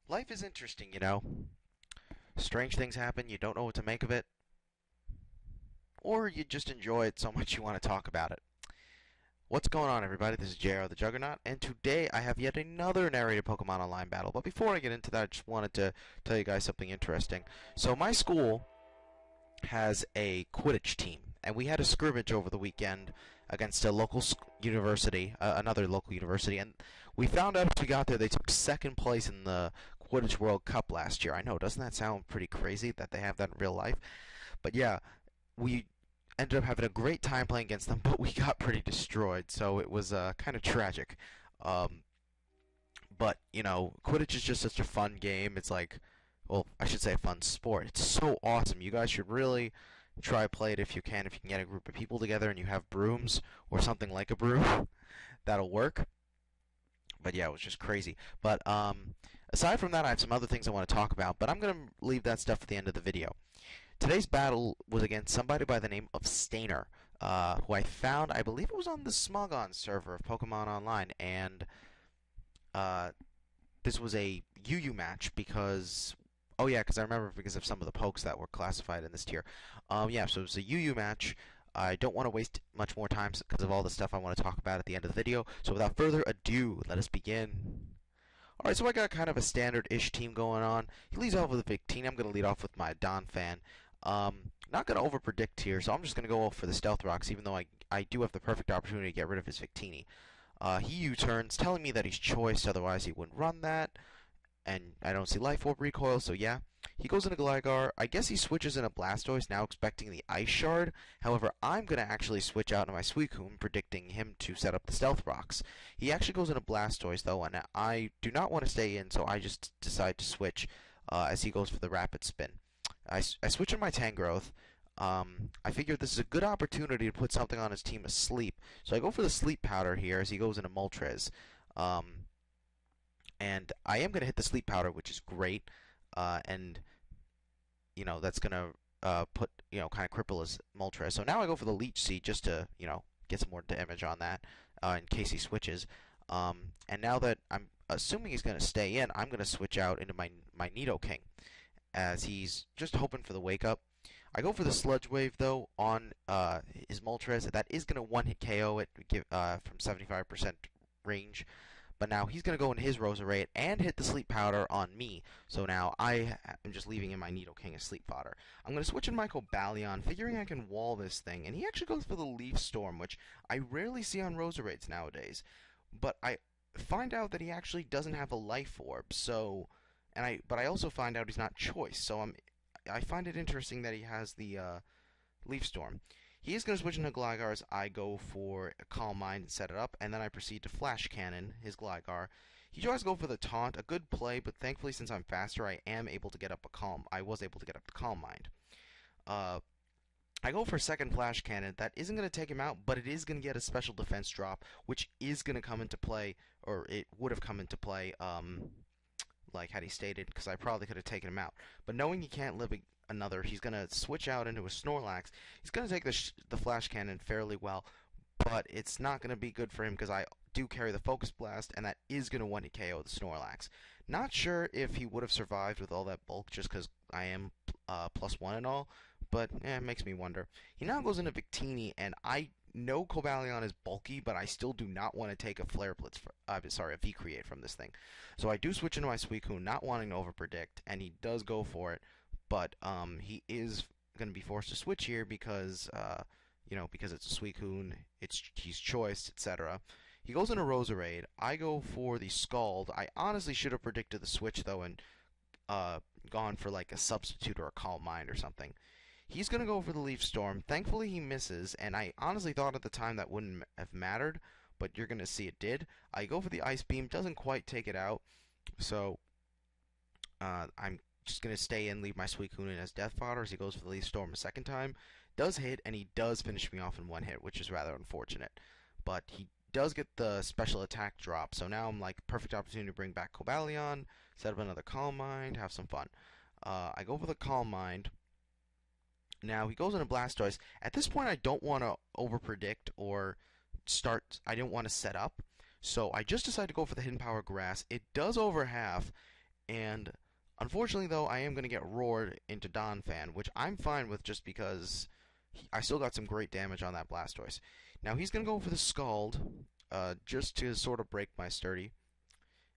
Life is interesting, you know. Strange things happen, you don't know what to make of it, or you just enjoy it so much you want to talk about it. What's going on, everybody? This is JRtheJuggernaut, and today I have yet another narrated Pokemon Online battle. But before I get into that, I just wanted to tell you guys something interesting. So, my school has a Quidditch team, and we had a scrimmage over the weekend against a local university, another local university, and we found out as we got there they took second place in the Quidditch World Cup last year. I know, doesn't that sound pretty crazy that they have that in real life? But yeah, we ended up having a great time playing against them, but we got pretty destroyed, so it was kind of tragic. Um, but you know, Quidditch is just such a fun game. It's like, well, I should say a fun sport. It's so awesome. You guys should really try play it if you can. If you can get a group of people together and you have brooms or something like a broom, that'll work. But yeah, it was just crazy. But aside from that, I have some other things I want to talk about. But I'm gonna leave that stuff at the end of the video. Today's battle was against somebody by the name of Stainer, who I found, I believe it was on the Smogon server of Pokemon Online, and uh, this was a UU match because, oh yeah, because I remember because of some of the pokes that were classified in this tier. Yeah, so it was a UU match. I don't want to waste much more time because of all the stuff I want to talk about at the end of the video. So without further ado, let us begin. Alright, so I got kind of a standard-ish team going on. He leads off with a Victini. I'm going to lead off with my Donphan. Not going to over-predict here, so I'm just going to go for the Stealth Rocks, even though I do have the perfect opportunity to get rid of his Victini. He U-turns, telling me that he's choiced, otherwise he wouldn't run that. And I don't see Life Orb recoil, so yeah. He goes into Gligar. I guess he switches in a Blastoise, now expecting the Ice Shard. However, I'm going to actually switch out into my Suicune, predicting him to set up the Stealth Rocks. He actually goes into Blastoise, though, and I do not want to stay in, so I just decide to switch as he goes for the Rapid Spin. I switch in my Tangrowth. I figured this is a good opportunity to put something on his team asleep, so I go for the Sleep Powder here as he goes into Moltres. And I am going to hit the Sleep Powder, which is great, and you know that's going to put kind of cripple his Moltres. So now I go for the Leech Seed just to get some more damage on that in case he switches. And now that I'm assuming he's going to stay in, I'm going to switch out into my Nidoking as he's just hoping for the wake up. I go for the Sludge Wave though on his Moltres. That is going to one-hit KO it from 75% range. But now he's going to go in his Roserade and hit the Sleep Powder on me. So now I am just leaving in my Nidoking as Sleep Fodder. I'm going to switch in my Cobalion, figuring I can wall this thing. And he actually goes for the Leaf Storm, which I rarely see on Roserades nowadays. But I find out that he actually doesn't have a Life Orb. So, but I also find out he's not Choice. So I find it interesting that he has the Leaf Storm. He is going to switch into Gligar as I go for a Calm Mind and set it up, and then I proceed to Flash Cannon his Gligar. He tries to go for the Taunt, a good play, but thankfully since I'm faster, I was able to get up the Calm Mind. I go for a second Flash Cannon. That isn't going to take him out, but it is going to get a special defense drop, which is going to come into play, or it would have come into play, like had he stated, because I probably could have taken him out. But knowing he can't live another, he's going to switch out into a Snorlax. He's going to take the Flash Cannon fairly well, but it's not going to be good for him because I do carry the Focus Blast, and that is going to one-hit KO the Snorlax. Not sure if he would have survived with all that bulk just because I am +1 and all, but it makes me wonder. He now goes into Victini, and I know Cobalion is bulky, but I still do not want to take a Flare Blitz, a V-Create from this thing. So I do switch into my Suicune, not wanting to overpredict, and he does go for it, but he is going to be forced to switch here because, because it's a Suicune, he's choiced, etc. He goes into Roserade. I go for the Scald. I honestly should have predicted the switch, though, and gone for like a Substitute or a Calm Mind or something. He's going to go for the Leaf Storm. Thankfully, he misses, and I honestly thought at the time that wouldn't have mattered, but you're going to see it did. I go for the Ice Beam. Doesn't quite take it out, so I'm just going to stay in, leave my Suicune in as Death Fodder as he goes for the Leaf Storm a second time. Does hit, and he does finish me off in one hit, which is rather unfortunate. But he does get the special attack drop, so now I'm like, perfect opportunity to bring back Cobalion, set up another Calm Mind, have some fun. I go for the Calm Mind. Now he goes into Blastoise. At this point, I don't want to overpredict or start. I don't want to set up, so I just decided to go for the Hidden Power Grass. It does over half, And unfortunately, though, I am going to get roared into Donphan, which I'm fine with just because I still got some great damage on that Blastoise. Now he's going to go for the Scald, just to sort of break my sturdy.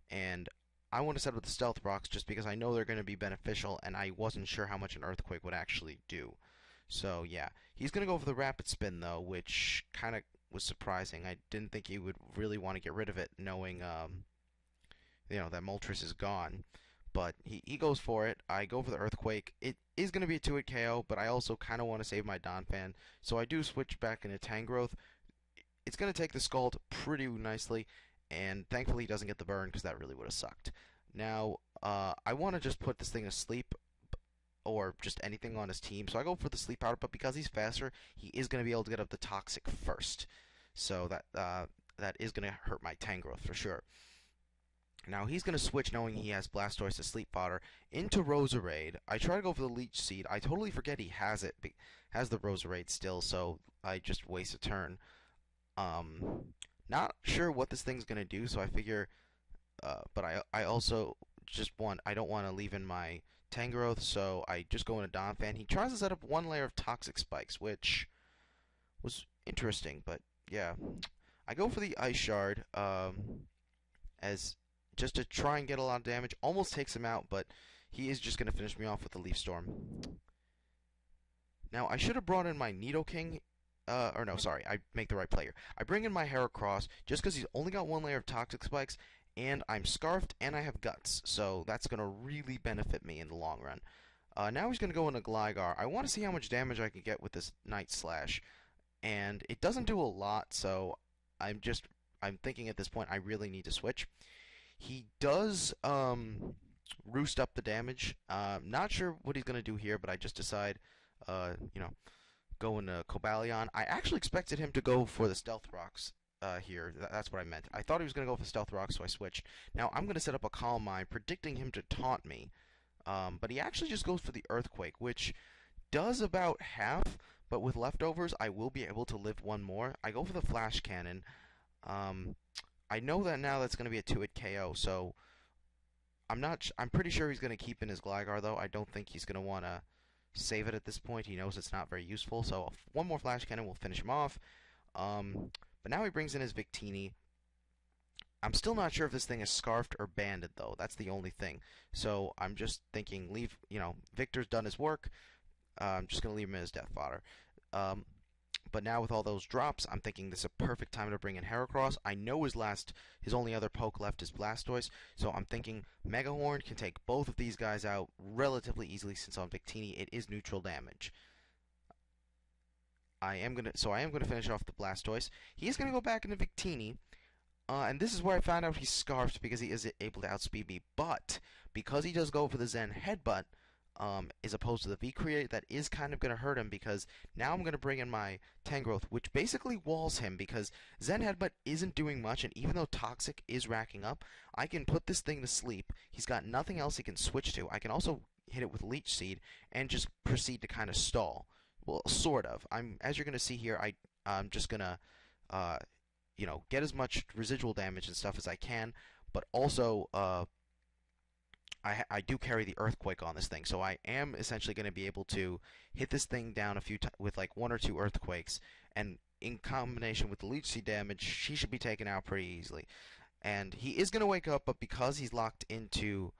And I want to set up the Stealth Rocks just because I know they're going to be beneficial, and I wasn't sure how much an Earthquake would actually do. So yeah, he's going to go for the Rapid Spin, though, which kind of was surprising. I didn't think he would really want to get rid of it, knowing that Moltres is gone. But he goes for it. I go for the Earthquake. It is going to be a 2-hit KO, but I also kind of want to save my Donphan. So I do switch back into Tangrowth. It's going to take the Scald pretty nicely, and thankfully he doesn't get the burn because that really would have sucked. Now, I want to just put this thing to sleep, or just anything on his team. So I go for the Sleep Powder, but because he's faster, he is going to be able to get up the Toxic first. So that is going to hurt my Tangrowth for sure. Now he's going to switch, knowing he has Blastoise to Sleep Powder, into Roserade. I try to go for the Leech Seed. I totally forget he has it, has the Roserade still, so I just waste a turn. Not sure what this thing's going to do, so I figure, but I also I don't want to leave in my Tangrowth, so I just go into Donphan. He tries to set up one layer of Toxic Spikes, which was interesting, but yeah. I go for the Ice Shard, as just to try and get a lot of damage. Almost takes him out, but he is just going to finish me off with the Leaf Storm. Now, I should have brought in my Nidoking. Or no, sorry, I make the right player. I bring in my Heracross just because he's only got one layer of Toxic Spikes, and I'm Scarfed, and I have Guts, so that's going to really benefit me in the long run. Now he's going to go into Gligar. I want to see how much damage I can get with this Night Slash, and it doesn't do a lot, so I'm thinking at this point I really need to switch. He does roost up the damage. Not sure what he's going to do here, but I just decide, go into Cobalion. I actually expected him to go for the Stealth Rocks here. That's what I meant. I thought he was going to go for Stealth Rocks, so I switched. Now I'm going to set up a Calm Mind, predicting him to taunt me. But he actually just goes for the Earthquake, which does about half, but with leftovers, I will be able to live one more. I go for the Flash Cannon. I know that now that's going to be a 2-hit KO, so I'm pretty sure he's going to keep in his Gligar, though. I don't think he's going to want to save it at this point. He knows it's not very useful, so one more Flash Cannon will finish him off. But now he brings in his Victini. I'm still not sure if this thing is Scarfed or Banded, though. That's the only thing. So I'm just thinking, Victor's done his work. I'm just going to leave him as death fodder. But now with all those drops, I'm thinking this is a perfect time to bring in Heracross. I know his only other poke left is Blastoise, so I'm thinking Mega Horn can take both of these guys out relatively easily since on Victini it is neutral damage. I am gonna finish off the Blastoise. He is gonna go back into Victini, and this is where I found out he's Scarfed because he is able to outspeed me. But because he does go for the Zen Headbutt, as opposed to the V-Create, that is kind of going to hurt him because now I'm going to bring in my Tangrowth, which basically walls him because Zen Headbutt isn't doing much, and even though Toxic is racking up, I can put this thing to sleep. He's got nothing else he can switch to. I can also hit it with Leech Seed and just proceed to kind of stall. Well, sort of. As you're going to see here, I'm just going to, get as much residual damage and stuff as I can, but also, I do carry the Earthquake on this thing, so I am essentially going to be able to hit this thing down with like 1 or 2 Earthquakes, and in combination with the Leech Seed damage, he should be taken out pretty easily. And he is going to wake up, but because he's locked into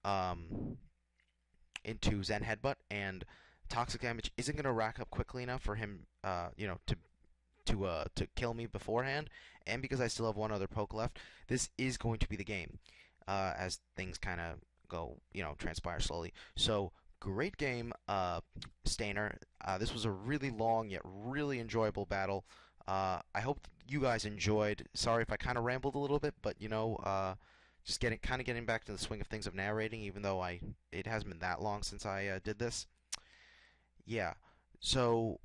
Zen Headbutt, and Toxic damage isn't going to rack up quickly enough for him, to kill me beforehand, and because I still have one other poke left, this is going to be the game, as things kind of transpire slowly. So, great game, Stainer. This was a really long yet really enjoyable battle. I hope you guys enjoyed. Sorry if I kind of rambled a little bit, but just getting back to the swing of things of narrating, even though it hasn't been that long since I did this. Yeah. So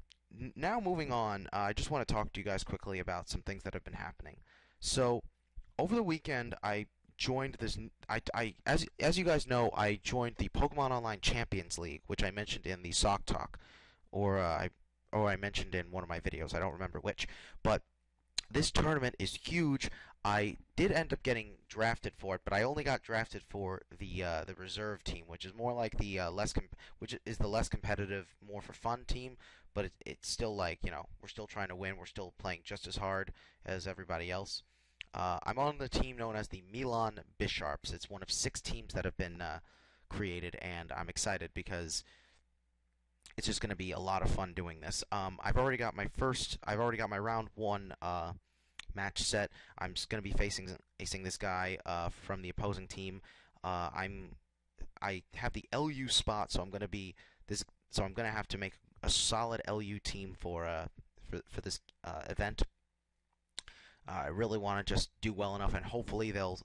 now moving on, I just want to talk to you guys quickly about some things that have been happening. So over the weekend, I joined this. As you guys know, I joined the Pokemon Online Champions League, which I mentioned in the Sock Talk, or I mentioned in one of my videos. I don't remember which, but this tournament is huge. I did end up getting drafted for it, but I only got drafted for the reserve team, which is more like the which is the less competitive, more for fun team. But it's still like, we're still trying to win. We're still playing just as hard as everybody else. I'm on the team known as the Milan Bisharps. It's one of 6 teams that have been created, and I'm excited because it's just going to be a lot of fun doing this. I've already got my round 1 match set. I'm just going to be facing this guy from the opposing team. I have the LU spot, so I'm going to be this. So I'm going to have to make a solid LU team for this event. I really want to just do well enough, and hopefully the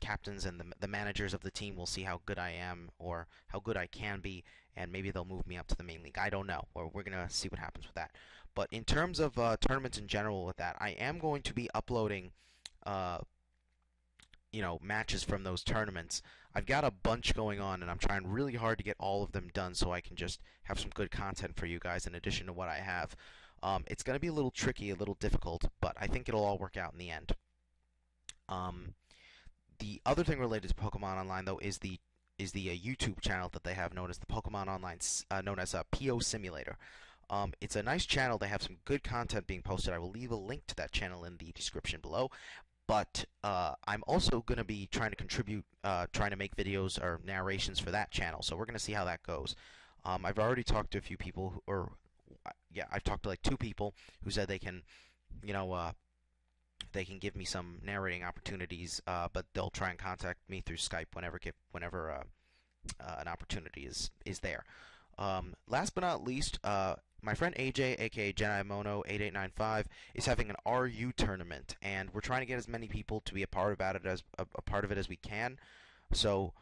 captains and the managers of the team will see how good I am or how good I can be, and maybe they'll move me up to the main league. I don't know. We're gonna see what happens with that. But in terms of tournaments in general, with that, I am going to be uploading, uh, matches from those tournaments. I've got a bunch going on, and I'm trying really hard to get all of them done so I can just have some good content for you guys in addition to what I have. It's going to be a little tricky, a little difficult, but I think it'll all work out in the end. Um, the other thing related to Pokemon Online, though, is the YouTube channel that they have known as the Pokemon Online, known as PO Simulator. It's a nice channel. They have some good content being posted. I will leave a link to that channel in the description below. But I'm also going to be trying to contribute, trying to make videos or narrations for that channel. So we're going to see how that goes. I've already talked to a few people, I've talked to like 2 people who said they can, they can give me some narrating opportunities, but they'll try and contact me through Skype whenever an opportunity is there. Last but not least, my friend AJ, aka JediMono8895, is having an RU tournament, and we're trying to get as many people to be a part of it as we can. So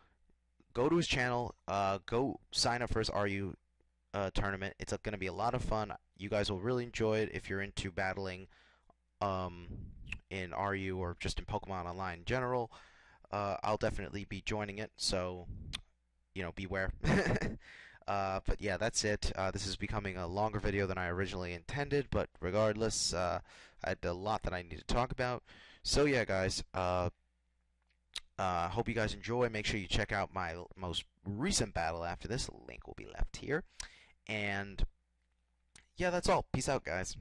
go to his channel, go sign up for his RU tournament. It's going to be a lot of fun. You guys will really enjoy it if you're into battling in RU or just in Pokemon Online in general. I'll definitely be joining it, so beware. But yeah, that's it. This is becoming a longer video than I originally intended, but regardless, I had a lot that I need to talk about. So yeah, guys, hope you guys enjoy. Make sure you check out my most recent battle after this. Link will be left here. And yeah, that's all. Peace out, guys.